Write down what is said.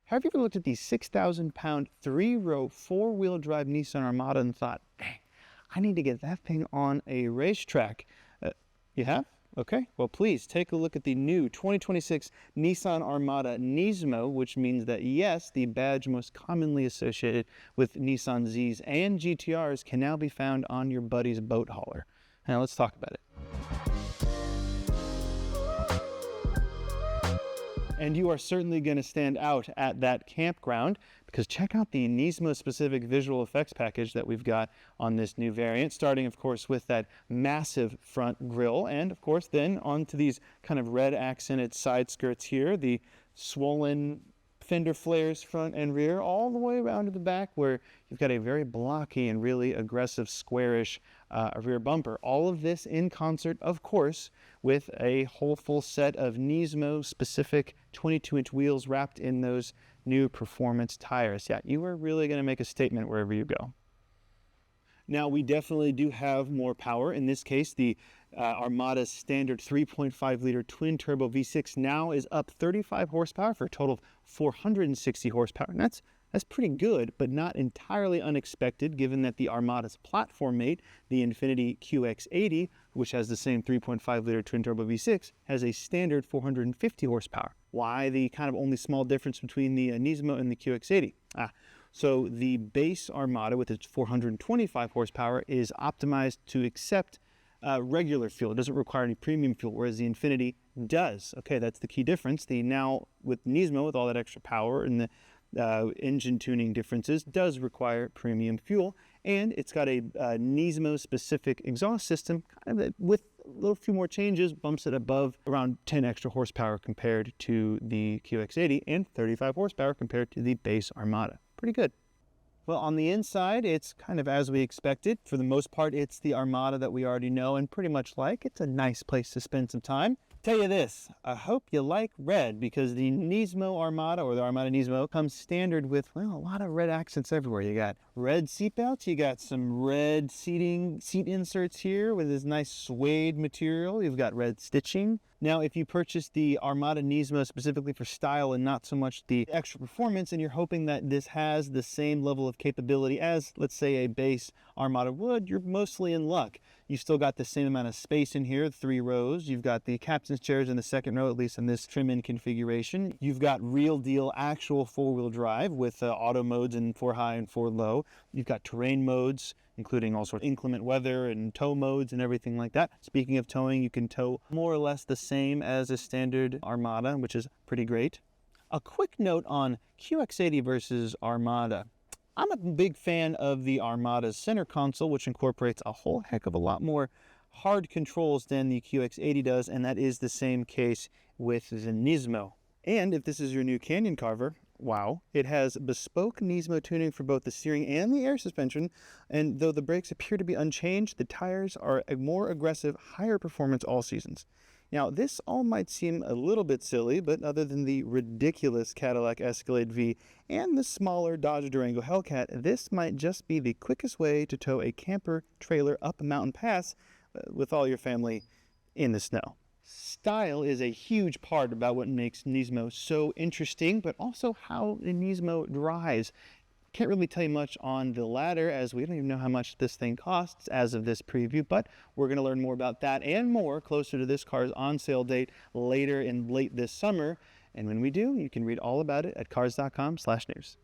Have you ever looked at the 6,000-pound, three-row, four-wheel drive Nissan Armada and thought, dang, I need to get that thing on a racetrack? You have? Okay, well please take a look at the new 2026 Nissan Armada NISMO, which means that yes, the badge most commonly associated with Nissan Zs and GTRs can now be found on your buddy's boat hauler. Now let's talk about it. And you are certainly going to stand out at that campground because check out the NISMO-specific visual effects package that we've got on this new variant, starting of course with that massive front grille and of course then onto these kind of red accented side skirts here, the swollen fender flares front and rear, all the way around to the back where you've got a very blocky and really aggressive squarish rear bumper. All of this in concert, of course, with a whole full set of NISMO-specific 22-inch wheels wrapped in those new performance tires. Yeah, you are really going to make a statement wherever you go. Now, we definitely do have more power. In this case, the Armada's standard 3.5-liter twin-turbo V6 now is up 35 horsepower for a total of 460 horsepower. And that's pretty good, but not entirely unexpected, given that the Armada's platform mate, the Infiniti QX80, which has the same 3.5-liter twin-turbo V6, has a standard 450 horsepower. Why the kind of only small difference between the NISMO and the QX80? So the base Armada with its 425 horsepower is optimized to accept regular fuel. It doesn't require any premium fuel, whereas the Infiniti does. Okay, that's the key difference. The now with NISMO, with all that extra power and the engine tuning differences, does require premium fuel, and it's got a NISMO-specific exhaust system, kind of with a little few more changes, bumps it above around 10 extra horsepower compared to the QX80 and 35 horsepower compared to the base Armada. Pretty good. Well, on the inside, it's kind of as we expected. For the most part, it's the Armada that we already know and pretty much like. It's a nice place to spend some time. Tell you this, I hope you like red because the NISMO Armada, or the Armada NISMO, comes standard with, well, a lot of red accents everywhere. You got red seat belts, you got some red seat inserts here with this nice suede material. You've got red stitching. Now, if you purchase the Armada NISMO specifically for style and not so much the extra performance, and you're hoping that this has the same level of capability as, let's say, a base Armada would, you're mostly in luck. You've still got the same amount of space in here, 3 rows. You've got the captain's chairs in the second row, at least in this trim-in configuration. You've got real deal actual four-wheel drive with auto modes in 4 high and 4 low. You've got terrain modes, including all sorts of inclement weather and tow modes and everything like that. Speaking of towing, you can tow more or less the same as a standard Armada, which is pretty great. A quick note on QX80 versus Armada. I'm a big fan of the Armada's center console, which incorporates a whole heck of a lot more hard controls than the QX80 does, and that is the same case with the NISMO. And if this is your new Canyon Carver, wow, it has bespoke NISMO tuning for both the steering and the air suspension, and though the brakes appear to be unchanged, the tires are a more aggressive, higher performance all seasons. Now, this all might seem a little bit silly, but other than the ridiculous Cadillac Escalade V and the smaller Dodge Durango Hellcat, this might just be the quickest way to tow a camper trailer up a mountain pass with all your family in the snow. Style is a huge part about what makes NISMO so interesting, but also how the NISMO drives. Can't really tell you much on the latter, as we don't even know how much this thing costs as of this preview, but we're going to learn more about that and more closer to this car's on sale date later in late this summer. And when we do, you can read all about it at Cars.com/news.